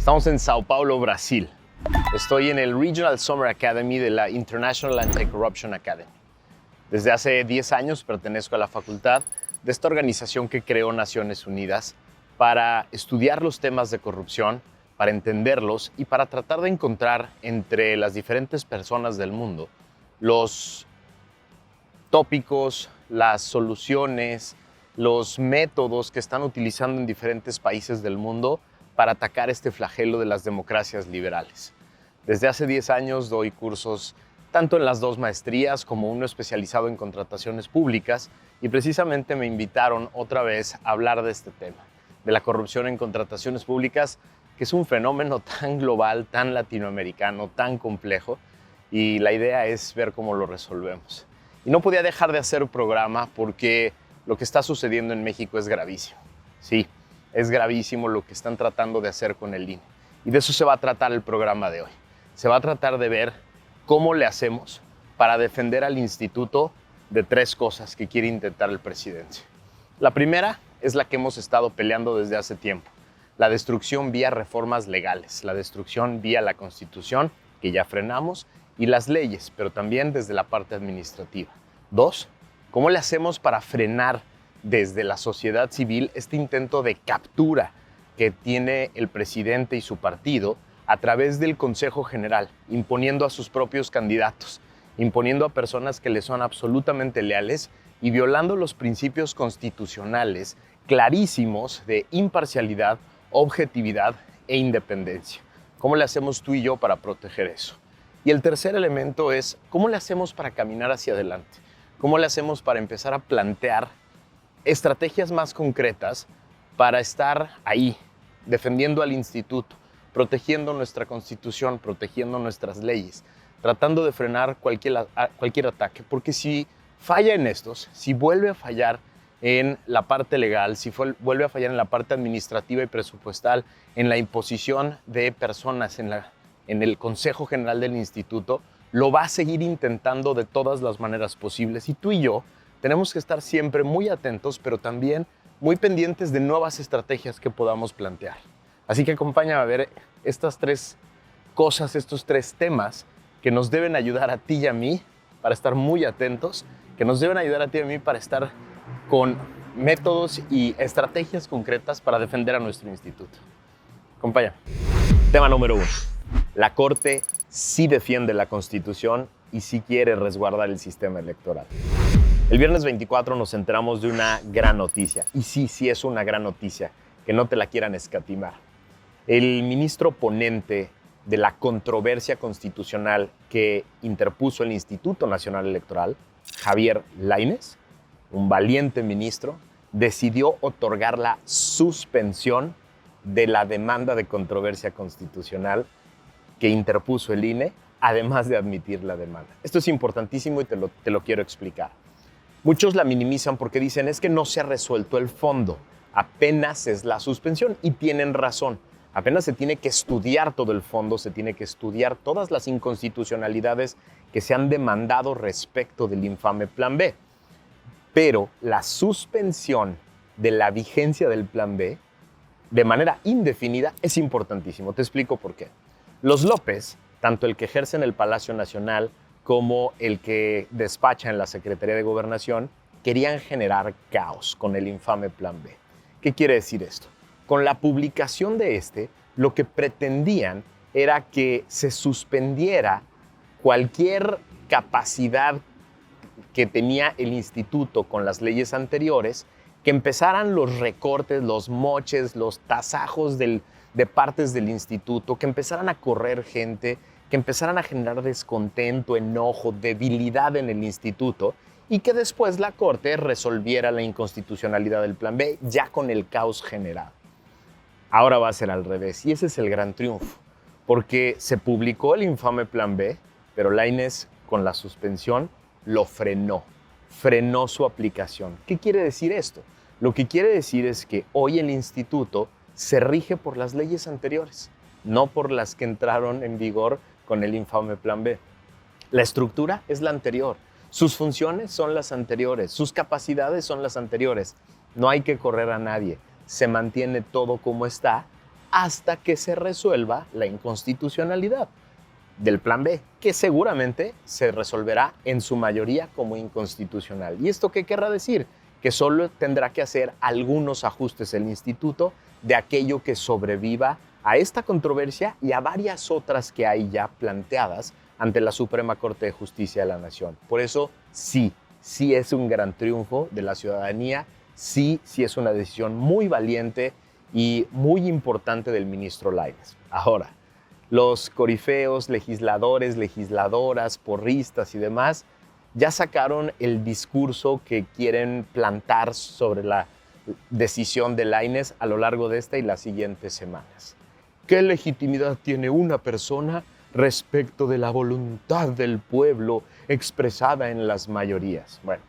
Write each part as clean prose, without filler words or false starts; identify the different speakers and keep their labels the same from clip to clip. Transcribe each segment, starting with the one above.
Speaker 1: Estamos en Sao Paulo, Brasil. Estoy en el Regional Summer Academy de la International Anti-Corruption Academy. Desde hace 10 años pertenezco a la facultad de esta organización que creó Naciones Unidas para estudiar los temas de corrupción, para entenderlos y para tratar de encontrar entre las diferentes personas del mundo los tópicos, las soluciones, los métodos que están utilizando en diferentes países del mundo para atacar este flagelo de las democracias liberales. Desde hace 10 años doy cursos tanto en las 2 maestrías como uno especializado en contrataciones públicas y precisamente me invitaron otra vez a hablar de este tema, de la corrupción en contrataciones públicas, que es un fenómeno tan global, tan latinoamericano, tan complejo, y la idea es ver cómo lo resolvemos. Y no podía dejar de hacer programa porque lo que está sucediendo en México es gravísimo. Sí, es gravísimo lo que están tratando de hacer con el INE. Y de eso se va a tratar el programa de hoy. Se va a tratar de ver cómo le hacemos para defender al instituto de 3 cosas que quiere intentar el presidente. La primera es la que hemos estado peleando desde hace tiempo. La destrucción vía reformas legales, la destrucción vía la Constitución, que ya frenamos, y las leyes, pero también desde la parte administrativa. 2, ¿cómo le hacemos para frenar desde la sociedad civil este intento de captura que tiene el presidente y su partido a través del Consejo General, imponiendo a sus propios candidatos, imponiendo a personas que le son absolutamente leales y violando los principios constitucionales clarísimos de imparcialidad, objetividad e independencia? ¿Cómo le hacemos tú y yo para proteger eso? Y el tercer elemento es, ¿cómo le hacemos para caminar hacia adelante? ¿Cómo le hacemos para empezar a plantear estrategias más concretas para estar ahí, defendiendo al instituto, protegiendo nuestra Constitución, protegiendo nuestras leyes, tratando de frenar cualquier ataque? Porque si falla en estos, si vuelve a fallar en la parte legal, si vuelve a fallar en la parte administrativa y presupuestal, en la imposición de personas en el Consejo General del Instituto, lo va a seguir intentando de todas las maneras posibles. Y tú y yo tenemos que estar siempre muy atentos, pero también muy pendientes de nuevas estrategias que podamos plantear. Así que acompáñame a ver estas 3 cosas, estos 3 temas que nos deben ayudar a ti y a mí para estar muy atentos, que nos deben ayudar a ti y a mí para estar con métodos y estrategias concretas para defender a nuestro instituto. Acompáñame. Tema número 1. La Corte sí defiende la Constitución y sí quiere resguardar el sistema electoral. El viernes 24 nos enteramos de una gran noticia. Y sí es una gran noticia, que no te la quieran escatimar. El ministro ponente de la controversia constitucional que interpuso el Instituto Nacional Electoral, Javier Lainez, un valiente ministro, decidió otorgar la suspensión de la demanda de controversia constitucional que interpuso el INE, además de admitir la demanda. Esto es importantísimo y te lo quiero explicar. Muchos la minimizan porque dicen es que no se ha resuelto el fondo, apenas es la suspensión, y tienen razón. Apenas se tiene que estudiar todo el fondo, se tiene que estudiar todas las inconstitucionalidades que se han demandado respecto del infame Plan B. Pero la suspensión de la vigencia del Plan B de manera indefinida es importantísimo. Te explico por qué. Los López, tanto el que ejerce en el Palacio Nacional como el que despacha en la Secretaría de Gobernación, querían generar caos con el infame Plan B. ¿Qué quiere decir esto? Con la publicación de lo que pretendían era que se suspendiera cualquier capacidad que tenía el instituto con las leyes anteriores, que empezaran los recortes, los moches, los tasajos de partes del instituto, que empezaran a correr gente, que empezaran a generar descontento, enojo, debilidad en el instituto, y que después la Corte resolviera la inconstitucionalidad del Plan B ya con el caos generado. Ahora va a ser al revés, y ese es el gran triunfo, porque se publicó el infame Plan B, pero Lainez, con la suspensión, lo frenó su aplicación. ¿Qué quiere decir esto? Lo que quiere decir es que hoy el instituto se rige por las leyes anteriores, no por las que entraron en vigor con el infame Plan B. La estructura es la anterior, sus funciones son las anteriores, sus capacidades son las anteriores. No hay que correr a nadie, se mantiene todo como está hasta que se resuelva la inconstitucionalidad del plan B, que seguramente se resolverá en su mayoría como inconstitucional. ¿Y esto qué querrá decir? Que solo tendrá que hacer algunos ajustes el instituto de aquello que sobreviva a esta controversia y a varias otras que hay ya planteadas ante la Suprema Corte de Justicia de la Nación. Por eso sí es un gran triunfo de la ciudadanía, sí es una decisión muy valiente y muy importante del ministro Lainez. Ahora, los corifeos, legisladores, legisladoras, porristas y demás ya sacaron el discurso que quieren plantar sobre la decisión de Lainez a lo largo de esta y las siguientes semanas. ¿Qué legitimidad tiene una persona respecto de la voluntad del pueblo expresada en las mayorías? Bueno,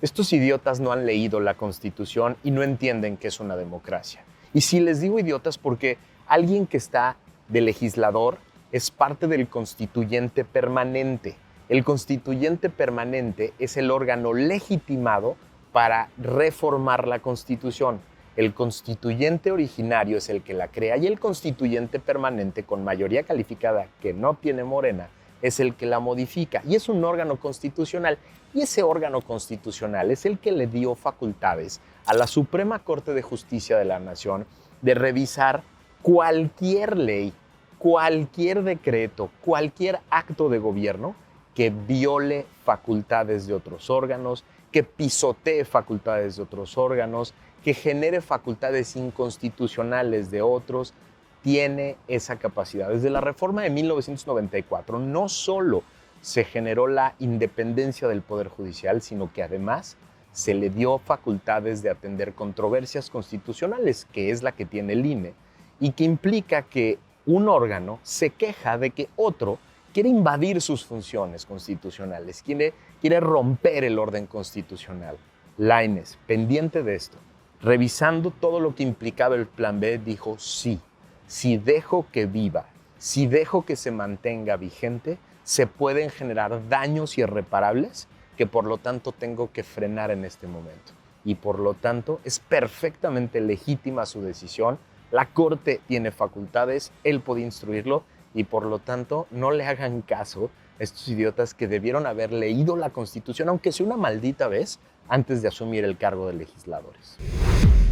Speaker 1: estos idiotas no han leído la Constitución y no entienden qué es una democracia. Y si les digo idiotas porque alguien que está de legislador es parte del constituyente permanente. El constituyente permanente es el órgano legitimado para reformar la Constitución. El constituyente originario es el que la crea y el constituyente permanente con mayoría calificada que no tiene Morena es el que la modifica y es un órgano constitucional. Y ese órgano constitucional es el que le dio facultades a la Suprema Corte de Justicia de la Nación de revisar cualquier ley, cualquier decreto, cualquier acto de gobierno que viole facultades de otros órganos, que pisotee facultades de otros órganos, que genere facultades inconstitucionales de otros, tiene esa capacidad. Desde la reforma de 1994 no solo se generó la independencia del Poder Judicial, sino que además se le dio facultades de atender controversias constitucionales, que es la que tiene el INE, y que implica que un órgano se queja de que otro quiere invadir sus funciones constitucionales, quiere romper el orden constitucional. Lainez, pendiente de esto, revisando todo lo que implicaba el plan B, dijo sí, si dejo que viva, si dejo que se mantenga vigente, se pueden generar daños irreparables que por lo tanto tengo que frenar en este momento. Y por lo tanto es perfectamente legítima su decisión. La Corte tiene facultades, él puede instruirlo y por lo tanto no le hagan caso a estos idiotas que debieron haber leído la Constitución, aunque sea una maldita vez, antes de asumir el cargo de legisladores.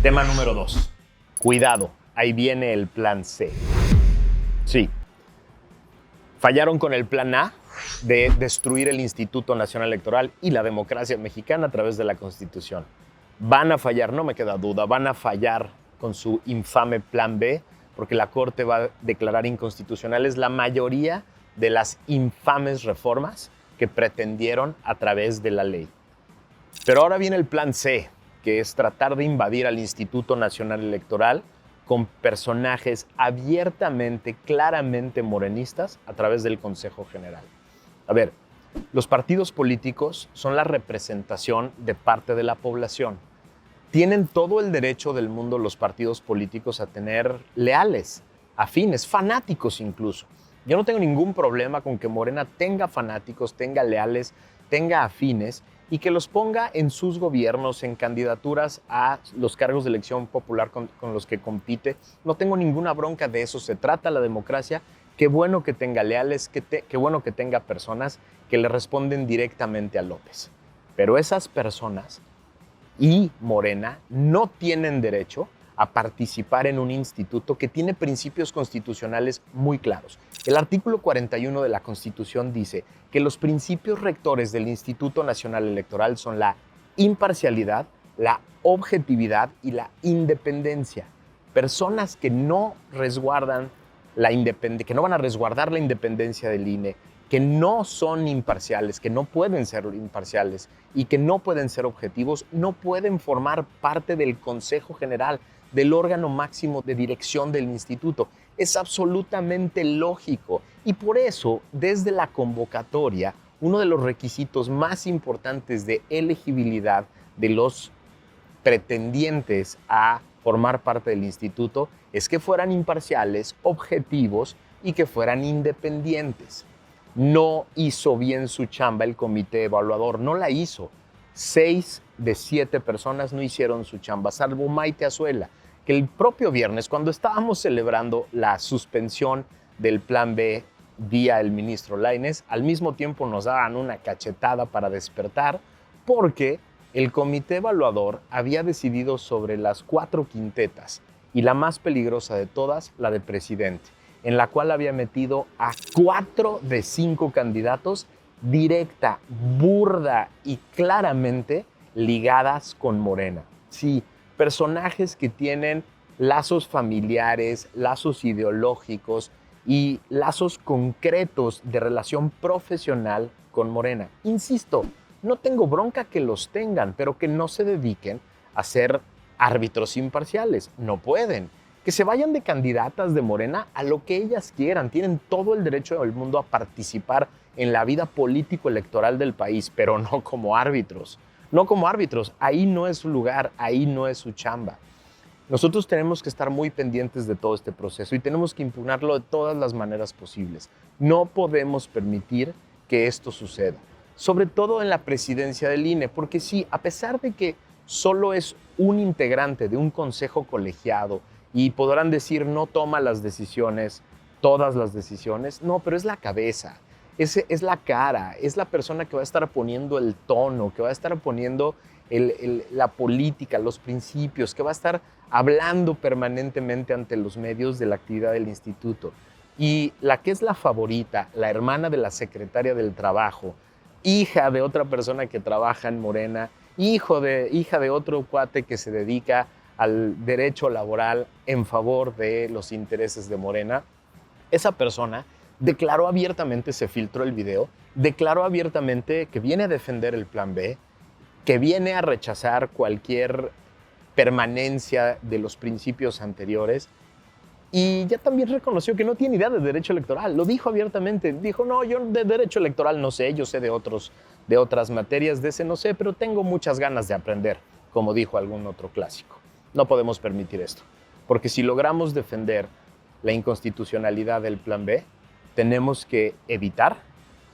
Speaker 1: Tema número 2. Cuidado, ahí viene el plan C. Sí, fallaron con el plan A de destruir el Instituto Nacional Electoral y la democracia mexicana a través de la Constitución. Van a fallar, no me queda duda, van a fallar con su infame plan B, porque la Corte va a declarar inconstitucionales la mayoría de las infames reformas que pretendieron a través de la ley. Pero ahora viene el plan C, que es tratar de invadir al Instituto Nacional Electoral con personajes abiertamente, claramente morenistas a través del Consejo General. A ver, los partidos políticos son la representación de parte de la población. Tienen todo el derecho del mundo los partidos políticos a tener leales, afines, fanáticos incluso. Yo no tengo ningún problema con que Morena tenga fanáticos, tenga leales, tenga afines y que los ponga en sus gobiernos, en candidaturas a los cargos de elección popular con los que compite. No tengo ninguna bronca de eso, se trata la democracia. Qué bueno que tenga leales, qué bueno que tenga personas que le responden directamente a López. Pero esas personas y Morena no tienen derecho a participar en un instituto que tiene principios constitucionales muy claros. El artículo 41 de la Constitución dice que los principios rectores del Instituto Nacional Electoral son la imparcialidad, la objetividad y la independencia. Personas que no resguardan que no van a resguardar la independencia del INE, que no son imparciales, que no pueden ser imparciales y que no pueden ser objetivos, no pueden formar parte del Consejo General, del órgano máximo de dirección del instituto. Es absolutamente lógico y por eso, desde la convocatoria, uno de los requisitos más importantes de elegibilidad de los pretendientes a formar parte del instituto es que fueran imparciales, objetivos y que fueran independientes. No hizo bien su chamba el comité evaluador, no la hizo. 6 de 7 personas no hicieron su chamba, salvo Maite Azuela. que el propio viernes, cuando estábamos celebrando la suspensión del Plan B vía el ministro Lainez, al mismo tiempo nos daban una cachetada para despertar porque el comité evaluador había decidido sobre las 4 quintetas y la más peligrosa de todas, la de presidente, en la cual había metido a 4 de 5 candidatos directa, burda y claramente ligadas con Morena. Sí, personajes que tienen lazos familiares, lazos ideológicos y lazos concretos de relación profesional con Morena. Insisto, no tengo bronca que los tengan, pero que no se dediquen a ser árbitros imparciales. No pueden. Que se vayan de candidatas de Morena a lo que ellas quieran. Tienen todo el derecho del mundo a participar en la vida político-electoral del país, pero no como árbitros. No como árbitros. Ahí no es su lugar, ahí no es su chamba. Nosotros tenemos que estar muy pendientes de todo este proceso y tenemos que impugnarlo de todas las maneras posibles. No podemos permitir que esto suceda, sobre todo en la presidencia del INE, porque sí, a pesar de que solo es un integrante de un consejo colegiado y podrán decir no toma las decisiones, todas las decisiones, no, pero es la cabeza, es la cara, es la persona que va a estar poniendo el tono, que va a estar poniendo la política, los principios, que va a estar hablando permanentemente ante los medios de la actividad del instituto. Y la que es la favorita, la hermana de la secretaria del Trabajo, hija de otra persona que trabaja en Morena, hija de otro cuate que se dedica al derecho laboral en favor de los intereses de Morena, esa persona declaró abiertamente, se filtró el video, declaró abiertamente que viene a defender el Plan B, que viene a rechazar cualquier permanencia de los principios anteriores y ya también reconoció que no tiene idea de derecho electoral. Lo dijo abiertamente. Dijo, no, yo de derecho electoral no sé, yo sé de otras materias, de ese no sé, pero tengo muchas ganas de aprender, como dijo algún otro clásico. No podemos permitir esto, porque si logramos defender la inconstitucionalidad del Plan B, tenemos que evitar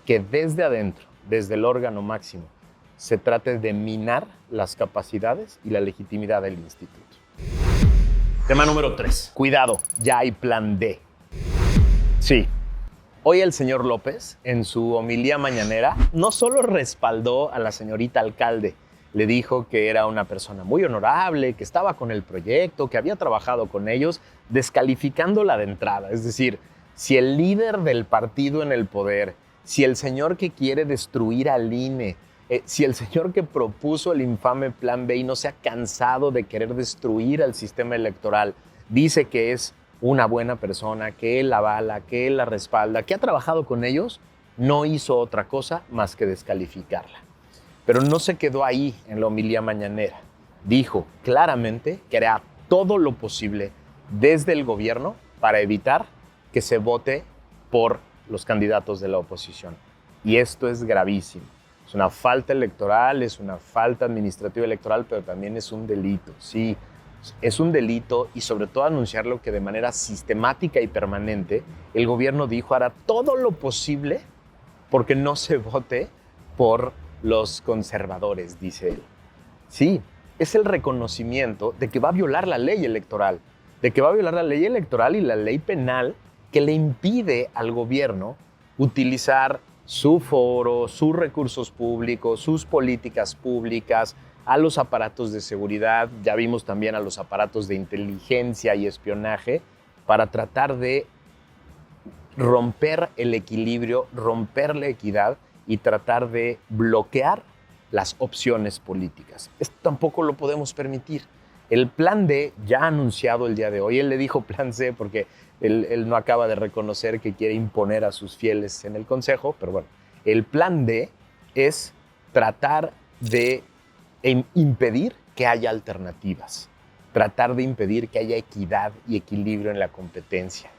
Speaker 1: que desde adentro, desde el órgano máximo, se trate de minar las capacidades y la legitimidad del instituto. Tema número 3. Cuidado, ya hay Plan D. Sí. Hoy el señor López, en su homilía mañanera, no solo respaldó a la señorita alcalde, le dijo que era una persona muy honorable, que estaba con el proyecto, que había trabajado con ellos, descalificándola de entrada. Es decir, si el líder del partido en el poder, si el señor que quiere destruir al INE, si el señor que propuso el infame Plan B y no se ha cansado de querer destruir al sistema electoral, dice que es una buena persona, que él la avala, que él la respalda, que ha trabajado con ellos, no hizo otra cosa más que descalificarla. Pero no se quedó ahí en la homilía mañanera. Dijo claramente que hará todo lo posible desde el gobierno para evitar que se vote por los candidatos de la oposición. Y esto es gravísimo. Es una falta electoral, es una falta administrativa electoral, pero también es un delito. Sí, es un delito y sobre todo anunciarlo que de manera sistemática y permanente el gobierno dijo hará todo lo posible porque no se vote por los conservadores, dice él. Sí, es el reconocimiento de que va a violar la ley electoral, de que va a violar la ley electoral y la ley penal que le impide al gobierno utilizar su foro, sus recursos públicos, sus políticas públicas, a los aparatos de seguridad, ya vimos también a los aparatos de inteligencia y espionaje, para tratar de romper el equilibrio, romper la equidad y tratar de bloquear las opciones políticas. Esto tampoco lo podemos permitir. El Plan D, ya anunciado el día de hoy, él le dijo Plan C porque él no acaba de reconocer que quiere imponer a sus fieles en el Consejo, pero bueno, el Plan D es tratar de impedir que haya alternativas, tratar de impedir que haya equidad y equilibrio en la competencia,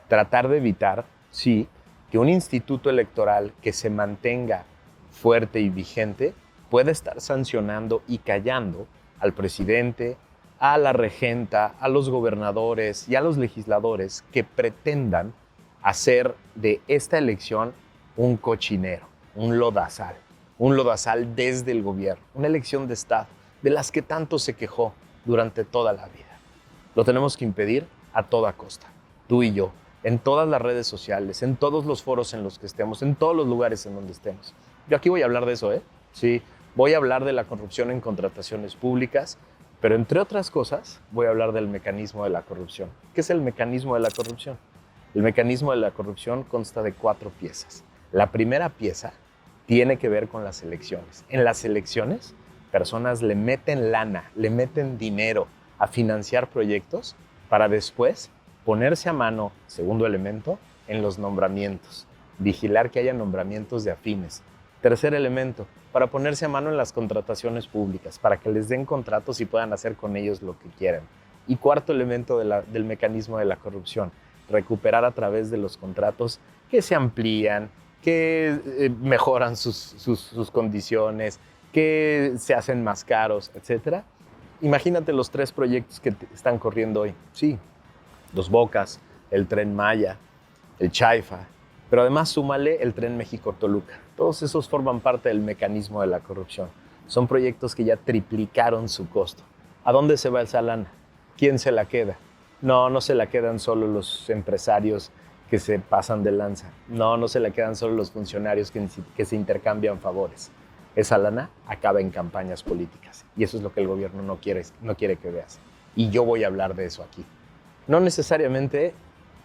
Speaker 1: tratar de evitar, sí, que un instituto electoral que se mantenga fuerte y vigente pueda estar sancionando y callando al presidente, a la regenta, a los gobernadores y a los legisladores que pretendan hacer de esta elección un cochinero, un lodazal desde el gobierno, una elección de Estado, de las que tanto se quejó durante toda la vida. Lo tenemos que impedir a toda costa, tú y yo, en todas las redes sociales, en todos los foros en los que estemos, en todos los lugares en donde estemos. Yo aquí voy a hablar de eso, ¿eh? Sí, voy a hablar de la corrupción en contrataciones públicas, pero entre otras cosas voy a hablar del mecanismo de la corrupción. ¿Qué es el mecanismo de la corrupción? El mecanismo de la corrupción consta de 4 piezas. La primera pieza tiene que ver con las elecciones. En las elecciones, personas le meten lana, le meten dinero a financiar proyectos para después ponerse a mano, segundo elemento, en los nombramientos. Vigilar que haya nombramientos de afines. Tercer elemento, para ponerse a mano en las contrataciones públicas, para que les den contratos y puedan hacer con ellos lo que quieran. Y cuarto elemento del mecanismo de la corrupción, recuperar a través de los contratos que se amplían, que mejoran sus condiciones, que se hacen más caros, etc. Imagínate los 3 proyectos que están corriendo hoy. Sí, Dos Bocas, el Tren Maya, el Chaifa, pero además súmale el Tren México-Toluca. Todos esos forman parte del mecanismo de la corrupción. Son proyectos que ya triplicaron su costo. ¿A dónde se va esa lana? ¿Quién se la queda? No se la quedan solo los empresarios que se pasan de lanza. No se la quedan solo los funcionarios que se intercambian favores. Esa lana acaba en campañas políticas y eso es lo que el gobierno no quiere que veas. Y yo voy a hablar de eso aquí. No necesariamente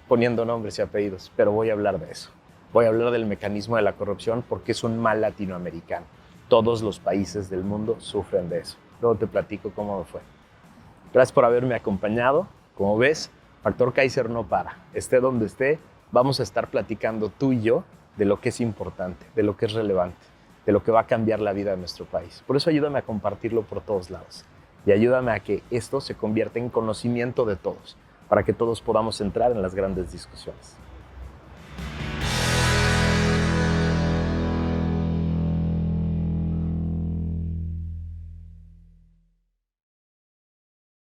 Speaker 1: poniendo nombres y apellidos, pero voy a hablar de eso. Voy a hablar del mecanismo de la corrupción porque es un mal latinoamericano. Todos los países del mundo sufren de eso. Luego te platico cómo me fue. Gracias por haberme acompañado. Como ves, Factor Kaiser no para. Esté donde esté, vamos a estar platicando tú y yo de lo que es importante, de lo que es relevante, de lo que va a cambiar la vida de nuestro país. Por eso ayúdame a compartirlo por todos lados y ayúdame a que esto se convierta en conocimiento de todos, para que todos podamos entrar en las grandes discusiones.